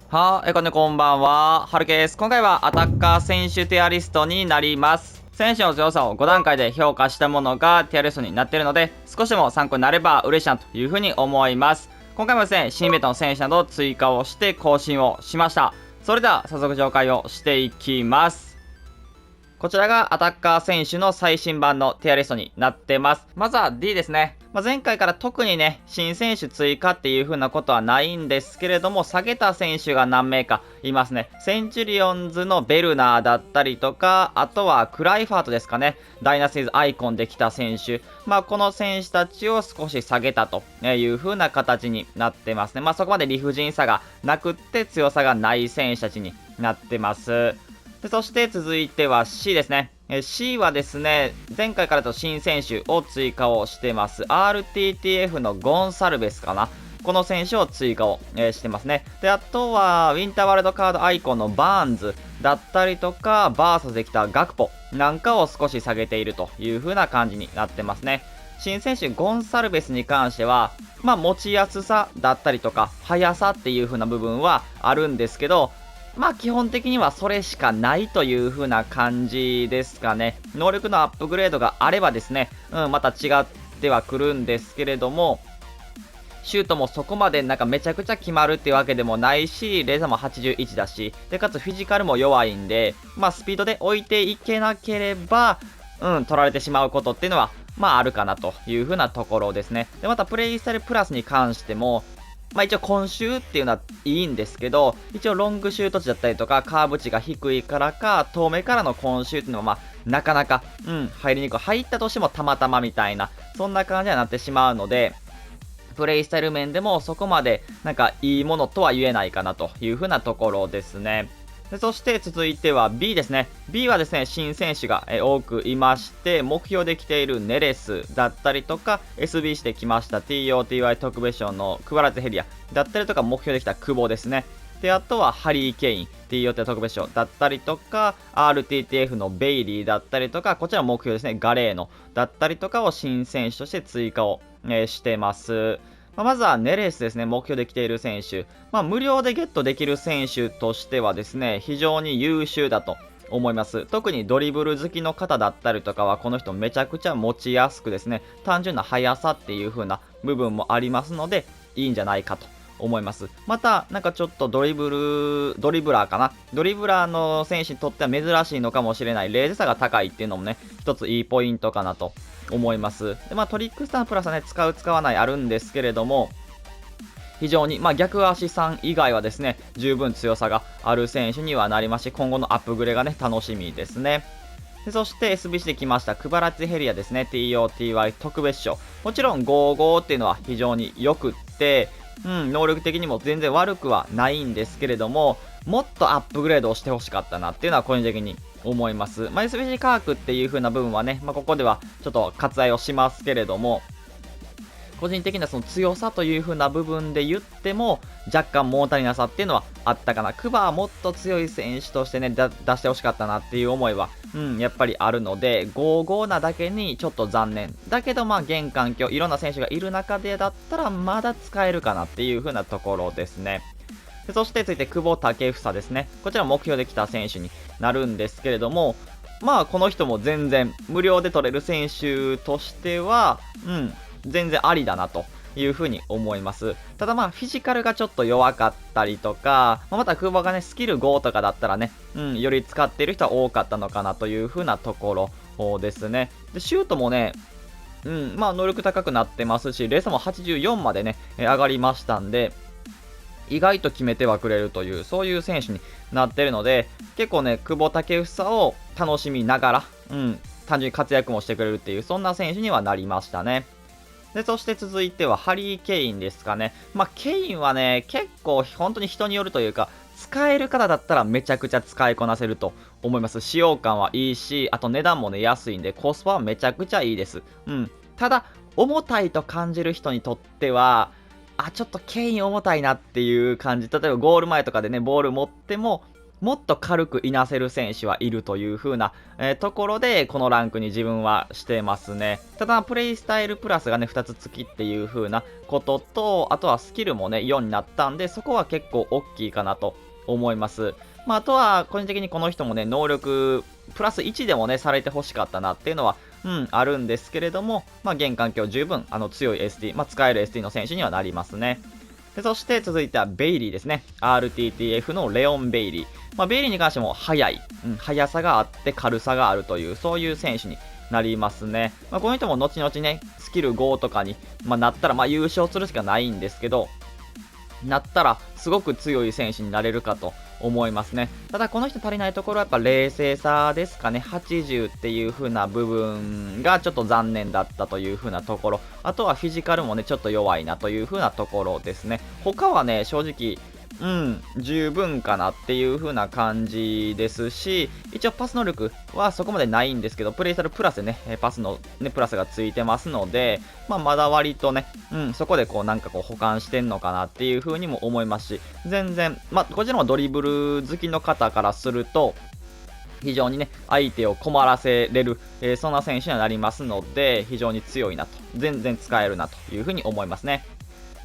こんばんは。はるけです。今回はアタッカー選手ティアリストになります。選手の強さを5段階で評価したものがティアリストになっているので、少しでも参考になれば嬉しいなというふうに思います。今回もですね、新イベントの選手などを追加をして更新をしました。それでは早速紹介をしていきます。こちらがアタッカー選手の最新版のティアリストになってます。まずは D ですね。前回から特にね、新選手追加っていう風なことはないんですけれども、下げた選手が何名かいますね。センチュリオンズのベルナーだったりとか、あとはクライファートですかね。ダイナシーズアイコンできた選手。この選手たちを少し下げたという風な形になってますね。そこまで理不尽さがなくって強さがない選手たちになってます。そして続いては C ですね。C はですね、前回からと新選手を追加をしてます。RTTF のゴンサルベスかな。この選手を追加を、してますね。で、あとは、ウィンターワールドカードアイコンのバーンズだったりとか、バーサスできたガクポなんかを少し下げているという風な感じになってますね。新選手ゴンサルベスに関しては、持ちやすさだったりとか、速さっていう風な部分はあるんですけど、基本的にはそれしかないという風な感じですかね。能力のアップグレードがあればですね、また違ってはくるんですけれども、シュートもそこまでなんかめちゃくちゃ決まるっていうわけでもないし、レーザーも81だし、で、かつフィジカルも弱いんで、スピードで置いていけなければ、取られてしまうことっていうのは、あるかなという風なところですね。で、またプレイスタイルプラスに関しても、一応今週っていうのはいいんですけど、一応ロングシュート値だったりとか、カーブ値が低いからか、遠目からの今週っていうのはなかなか、入りにくい。入ったとしてもたまたまみたいな、そんな感じになってしまうので、プレイスタイル面でもそこまでなんかいいものとは言えないかなという風なところですね。そして続いては B ですね。B はですね、新選手が多くいまして、目標できているネレスだったりとか、SB してきました TOTY 特別賞のクワラツヘリアだったりとか、目標できた久保ですね。で、あとはハリー・ケイン、TOT 特別賞だったりとか、RTTF のベイリーだったりとか、こちら目標ですね、ガレーノだったりとかを新選手として追加を、してます。まずはネレスですね、目標で来ている選手。無料でゲットできる選手としてはですね、非常に優秀だと思います。特にドリブル好きの方だったりとかは、この人めちゃくちゃ持ちやすくですね、単純な速さっていう風な部分もありますので、いいんじゃないかと思います。また、なんかちょっとドリブラーかな。ドリブラーの選手にとっては珍しいのかもしれない。レーズ差が高いっていうのもね、一ついいポイントかなと思います。で、トリックスタープラスはね、使う使わないあるんですけれども、非常に、逆足さん以外はですね、十分強さがある選手にはなりますし、今後のアップグレがね、楽しみですね。でそして SB してきましたクバラツヘリアですね、TOTY 特別賞。もちろん55っていうのは非常に良くって、能力的にも全然悪くはないんですけれども、もっとアップグレードをしてほしかったなっていうのは個人的に思います。SBC 科学っていう風な部分はね、ここではちょっと割愛をしますけれども、個人的なその強さという風な部分で言っても、若干物足りなさっていうのはあったかな。クバはもっと強い選手としてね、出してほしかったなっていう思いは、やっぱりあるので、5-5なだけにちょっと残念。だけど現環境、いろんな選手がいる中でだったらまだ使えるかなっていう風なところですね。そして続いて久保建英ですね。こちら目標できた選手になるんですけれども、この人も全然無料で取れる選手としては、全然ありだなというふうに思います。ただフィジカルがちょっと弱かったりとか、また久保がね、スキル5とかだったらね、より使っている人は多かったのかなというふうなところですね。で、シュートもね、能力高くなってますし、レースも84までね、上がりましたんで、意外と決めてはくれるという、そういう選手になってるので、結構ね、久保建英を楽しみながら、単純に活躍もしてくれるっていう、そんな選手にはなりましたね。で、そして続いてはハリー・ケインですかね。ケインはね、結構本当に人によるというか、使える方だったらめちゃくちゃ使いこなせると思います。使用感はいいし、あと値段もね、安いんで、コスパはめちゃくちゃいいです。ただ、重たいと感じる人にとっては、ちょっとケイン重たいなっていう感じ。例えばゴール前とかでね、ボール持っても、もっと軽くいなせる選手はいるという風な、ところで、このランクに自分はしてますね。ただ、プレイスタイルプラスがね、2つ付きっていう風なことと、あとはスキルもね、4になったんで、そこは結構大きいかなと思います。まあ、あとは、個人的にこの人もね、能力、プラス1でもね、されて欲しかったなっていうのは、あるんですけれども、まあ、現環境十分、強い ST、まあ、使える ST の選手にはなりますね。でそして続いてはベイリーですね。RTTF のレオン・ベイリー。まあ、ベイリーに関しても速い、速さがあって軽さがあるという、そういう選手になりますね。まあ、この人も後々ね、スキル5とかに、なったら、優勝するしかないんですけど、なったらすごく強い選手になれるかと思いますね。ただこの人足りないところはやっぱ冷静さですかね。80っていう風な部分がちょっと残念だったという風なところ。あとはフィジカルもね、ちょっと弱いなという風なところですね。他はね、正直、十分かなっていう風な感じですし、一応パス能力はそこまでないんですけど、プレイスタイルプラスでね、パスのね、プラスがついてますので、まだ割とね、そこでこうなんかこう保管してんのかなっていう風にも思いますし、全然、こちらもドリブル好きの方からすると、非常にね、相手を困らせれる、そんな選手になりますので、非常に強いなと、全然使えるなという風に思いますね。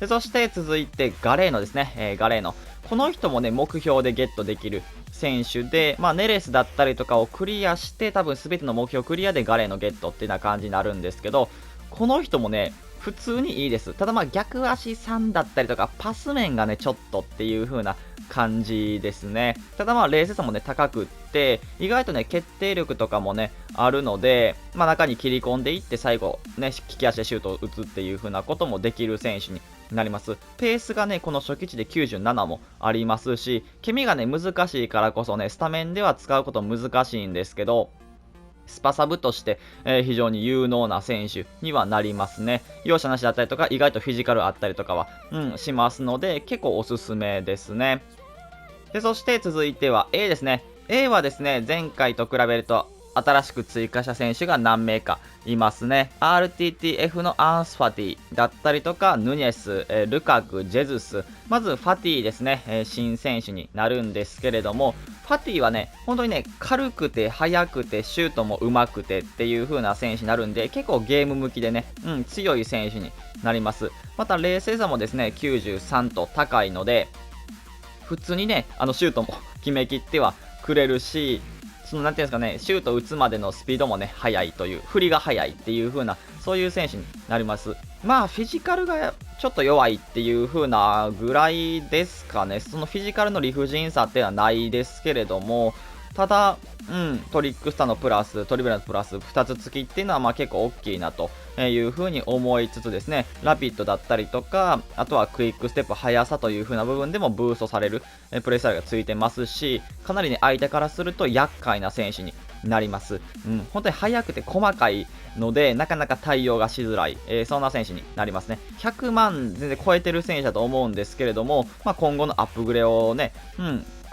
でそして続いてガレーノですね、ガレーノ。この人もね、目標でゲットできる選手で、ネレスだったりとかをクリアして、多分全ての目標クリアでガレーノゲットっていうような感じになるんですけど、この人もね、普通にいいです。ただ逆足3だったりとか、パス面がね、ちょっとっていう風な感じですね。ただ冷静さもね、高くって、意外とね、決定力とかもね、あるので、中に切り込んでいって最後、ね、利き足でシュートを打つっていう風なこともできる選手になります。ペースがね、この初期値で97もありますし、ケミがね、難しいからこそね、スタメンでは使うこと難しいんですけど、スパサブとして、非常に有能な選手にはなりますね。容赦なしだったりとか、意外とフィジカルあったりとかは、しますので、結構おすすめですね。で、そして続いては A ですね。A はですね、前回と比べると新しく追加した選手が何名かいますね。RTTF のアンス・ファティだったりとか、ヌニェス、ルカク、ジェズス。まずファティですね、新選手になるんですけれども、ファティはね、本当にね、軽くて速くてシュートも上手くてっていう風な選手になるんで、結構ゲーム向きでね、強い選手になります。また冷静さもですね、93と高いので、普通にね、シュートも決めきってはくれるし、なんていうんですかね、シュート打つまでのスピードもね、速いという、振りが速いっていう風な、そういう選手になります。フィジカルがちょっと弱いっていう風なぐらいですかね。そのフィジカルの理不尽さっていうのはないですけれども、ただ、トリックスターのプラス、トリベラのプラス、2つ付きっていうのは結構大きいなという風に思いつつですね、ラピッドだったりとか、あとはクイックステップ、速さという風な部分でもブーストされるプレイスタイルがついてますし、かなりね、相手からすると厄介な選手になります。本当に速くて細かいので、なかなか対応がしづらい、そんな選手になりますね。100万全然超えてる選手だと思うんですけれども、今後のアップグレをね、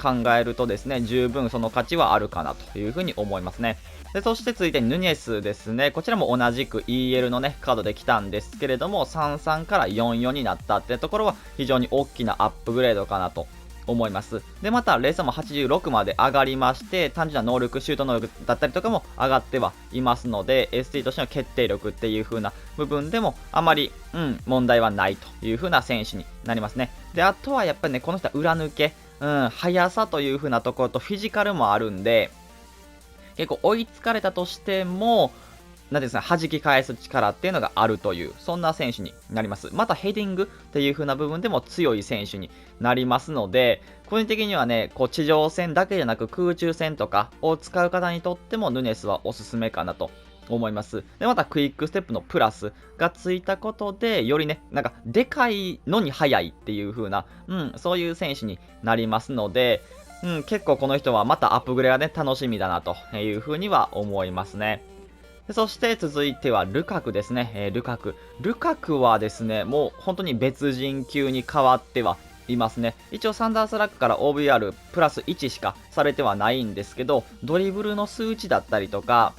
考えるとですね、十分その価値はあるかなというふうに思いますね。でそして続いてヌニェスですね。こちらも同じく EL のね、カードで来たんですけれども、33から44になったってところは非常に大きなアップグレードかなと思います。で、また、レースも86まで上がりまして、単純な能力、シュート能力だったりとかも上がってはいますので、ST としての決定力っていう風な部分でも、あまり、問題はないという風な選手になりますね。で、あとはやっぱりね、この人は裏抜け、速さという風なところとフィジカルもあるんで、結構追いつかれたとしても、なんですか、弾き返す力っていうのがあるという、そんな選手になります。またヘディングっていう風な部分でも強い選手になりますので、個人的にはね、こう地上戦だけじゃなく空中戦とかを使う方にとってもヌネスはおすすめかなと思います。で、またクイックステップのプラスがついたことで、よりね、なんかでかいのに速いっていう風な、そういう選手になりますので、結構この人はまたアップグレがね、楽しみだなという風には思いますね。そして続いてはルカクですね、ルカク。ルカクはですね、もう本当に別人級に変わってはいますね。一応サンダースラックから OVR プラス1しかされてはないんですけど、ドリブルの数値だったりとか、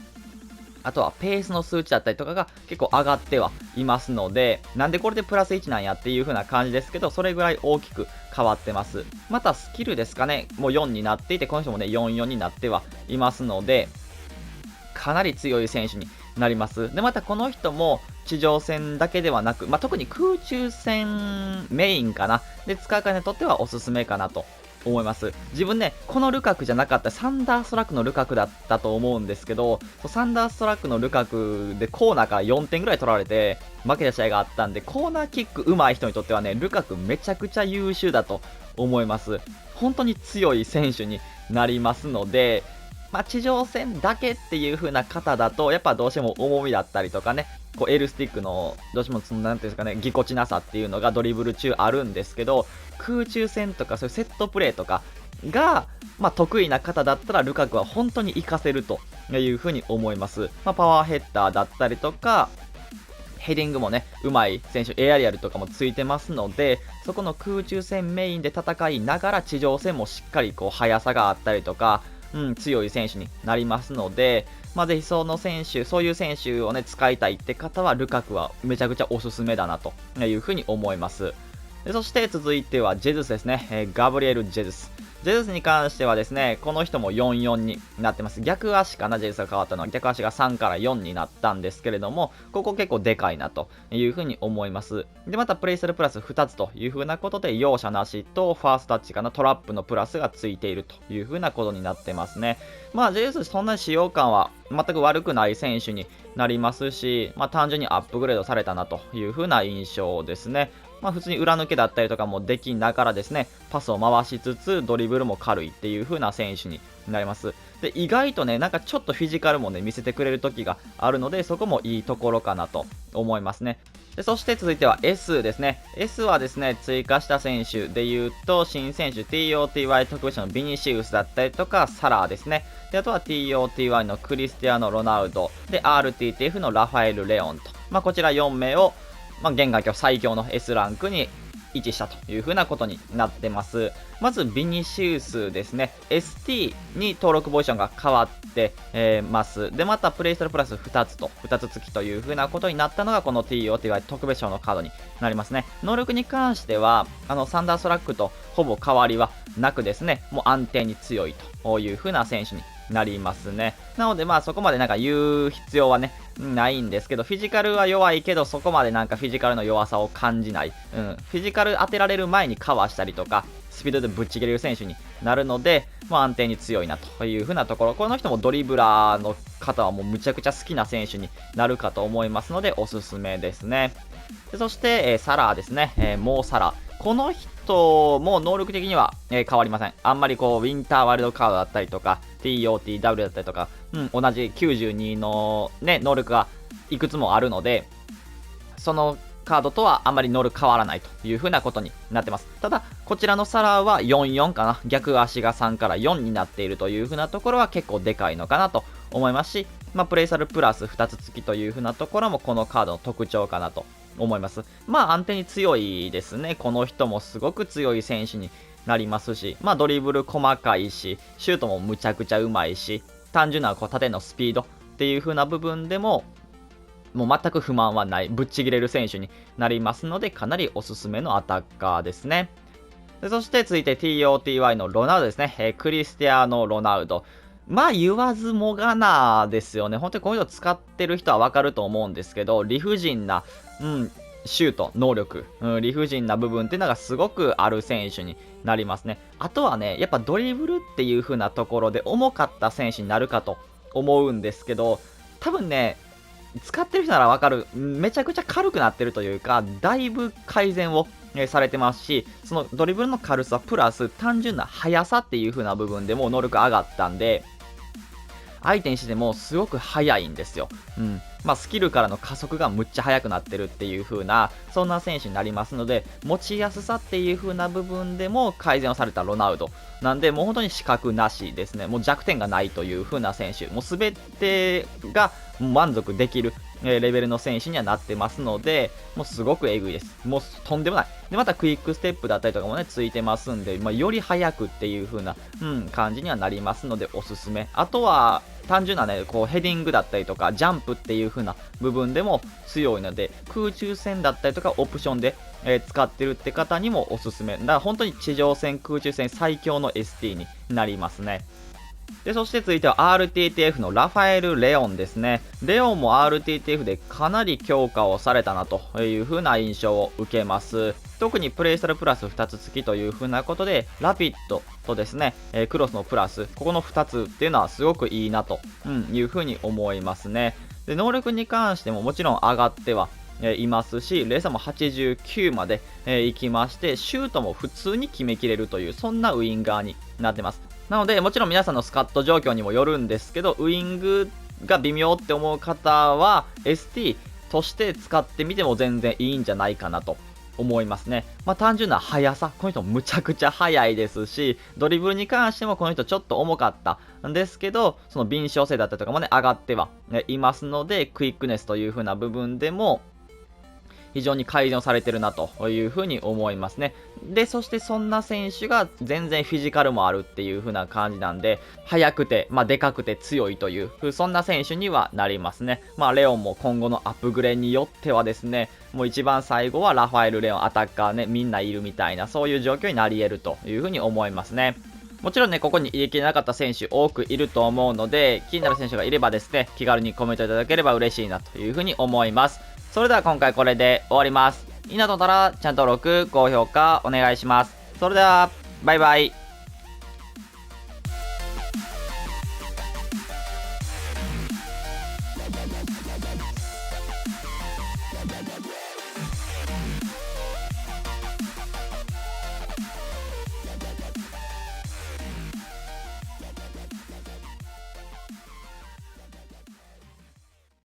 あとはペースの数値だったりとかが結構上がってはいますので、なんでこれでプラス1なんやっていう風な感じですけど、それぐらい大きく変わってます。またスキルですかね、もう4になっていて、この人もね、44になってはいますので、かなり強い選手になります。で、またこの人も地上戦だけではなく、特に空中戦メインかな。で、使う方にとってはおすすめかなと思います。自分ね、このルカクじゃなかったサンダーストラックのルカクだったと思うんですけど、サンダーストラックのルカクでコーナーから4点ぐらい取られて負けた試合があったんで、コーナーキック上手い人にとってはね、ルカクめちゃくちゃ優秀だと思います。本当に強い選手になりますので、地上戦だけっていう風な方だと、やっぱどうしても重みだったりとかね、こう L スティックのどうしてもそのなんていうんですかね、ぎこちなさっていうのがドリブル中あるんですけど、空中戦とかそういうセットプレーとかが、得意な方だったらルカクは本当に活かせるという風に思います。パワーヘッダーだったりとか、ヘディングもね、上手い選手、エアリアルとかもついてますので、そこの空中戦メインで戦いながら地上戦もしっかりこう速さがあったりとか、強い選手になりますので、ぜひその選手、そういう選手をね、使いたいって方は、ルカクはめちゃくちゃおすすめだなというふうに思います。でそして続いてはジェズスですね、ガブリエル・ジェズス。ジェズスに関してはですね、この人も44になってます。逆足かな、ジェズスが変わったのは。逆足が3から4になったんですけれども、ここ結構でかいなというふうに思います。で、またプレイスルプラス2つというふうなことで、容赦なしとファーストタッチかな、トラップのプラスがついているというふうなことになってますね。ジェズスそんなに使用感は全く悪くない選手になりますし、単純にアップグレードされたなというふうな印象ですね。普通に裏抜けだったりとかもできながらですね、パスを回しつつドリブルも軽いっていう風な選手になります。で、意外とね、なんかちょっとフィジカルもね、見せてくれる時があるので、そこもいいところかなと思いますね。でそして続いては S ですね。S はですね、追加した選手で言うと、新選手 TOTY 特別賞のビニシウスだったりとか、サラーですね。で、あとは TOTY のクリスティアーノ・ロナウド、で、RTTF のラファエル・レオンと、こちら4名を現在今日最強の S ランクに位置したという風なことになってます。まずビニシウスですね。ST に登録ポジションが変わってます。で、またプレイスタイルプラス2つと、2つ付きという風なことになったのがこの TOTY 特別賞のカードになりますね。能力に関しては、サンダーストラックとほぼ変わりはなくですね、もう安定に強いという風な選手になりますね。なのでそこまでなんか言う必要はね、ないんですけど、フィジカルは弱いけど、そこまでなんかフィジカルの弱さを感じない。フィジカル当てられる前にかわしたりとか、スピードでぶっちぎれる選手になるので、安定に強いなという風なところ。この人もドリブラーの方はもうむちゃくちゃ好きな選手になるかと思いますので、おすすめですね。でそして、サラーですね。もうサラ。この人も能力的には、変わりません。あんまりこう、ウィンターワールドカードだったりとか、TOTW だったりとか、同じ92のね、能力がいくつもあるので、そのカードとはあまり能力変わらないという風なことになってます。ただ、こちらのサラーは44かな。逆足が3から4になっているという風なところは結構でかいのかなと思いますし、プレイサルプラス2つ付きという風なところもこのカードの特徴かなと思います。安定に強いですね。この人もすごく強い選手になりますし、ドリブル細かいし、シュートもむちゃくちゃうまいし、単純なこう縦のスピードっていう風な部分でも、もう全く不満はない、ぶっちぎれる選手になりますので、かなりおすすめのアタッカーですね。でそして続いて TOTY のロナウドですね。クリスティアーノ・ロナウド。言わずもがなですよね。本当にこういうの使ってる人はわかると思うんですけど、理不尽な、シュート、能力、理不尽な部分っていうのがすごくある選手になりますね。あとはね、やっぱドリブルっていう風なところで重かった選手になるかと思うんですけど、多分ね、使ってる人ならわかる。めちゃくちゃ軽くなってるというか、だいぶ改善をされてますし、そのドリブルの軽さプラス単純な速さっていう風な部分でも能力上がったんで、相手にしてもすごく速いんですよ。スキルからの加速がむっちゃ速くなってるっていう風な、そんな選手になりますので、持ちやすさっていう風な部分でも改善をされたロナウド。なんで、もう本当に死角なしですね。もう弱点がないという風な選手。もう全てが満足できるレベルの選手にはなってますので、もうすごくえぐいです。もうとんでもない。で、またクイックステップだったりとかもね、ついてますんで、より速くっていう風な、感じにはなりますので、おすすめ。あとは、単純なね、こうヘディングだったりとか、ジャンプっていう風な部分でも強いので、空中戦だったりとか、オプションで使ってるって方にもおすすめ。だから本当に地上戦、空中戦最強の ST になりますね。で、そして続いては RTTF のラファエル・レオンですね。レオンも RTTF でかなり強化をされたなという風な印象を受けます。特にプレイスタイルプラス2つ付きという風なことで、ラピッドとですね、クロスのプラス、ここの2つっていうのはすごくいいなと、いう風に思いますね。で、能力に関してももちろん上がってはいますし、レーサーも89まで行きまして、シュートも普通に決めきれるという、そんなウインガーになってます。なので、もちろん皆さんのスカット状況にもよるんですけど、ウイングが微妙って思う方は、ST として使ってみても全然いいんじゃないかなと思いますね。単純な速さ、この人むちゃくちゃ速いですし、ドリブルに関してもこの人ちょっと重かったんですけど、その敏捷性だったりとかもね、上がってはいますので、クイックネスという風な部分でも、非常に改善されてるなというふうに思いますね。で、そしてそんな選手が全然フィジカルもあるっていう風な感じなんで、速くて、でかくて強いという、そんな選手にはなりますね。レオンも今後のアップグレによってはですね、もう一番最後はラファエル・レオン、アタッカーね、みんないるみたいな、そういう状況になり得るというふうに思いますね。もちろんね、ここに入れきれなかった選手多くいると思うので、気になる選手がいればですね、気軽にコメントいただければ嬉しいなというふうに思います。それでは今回これで終わります。いいなと思ったらチャンネル登録、高評価お願いします。それでは、バイバイ。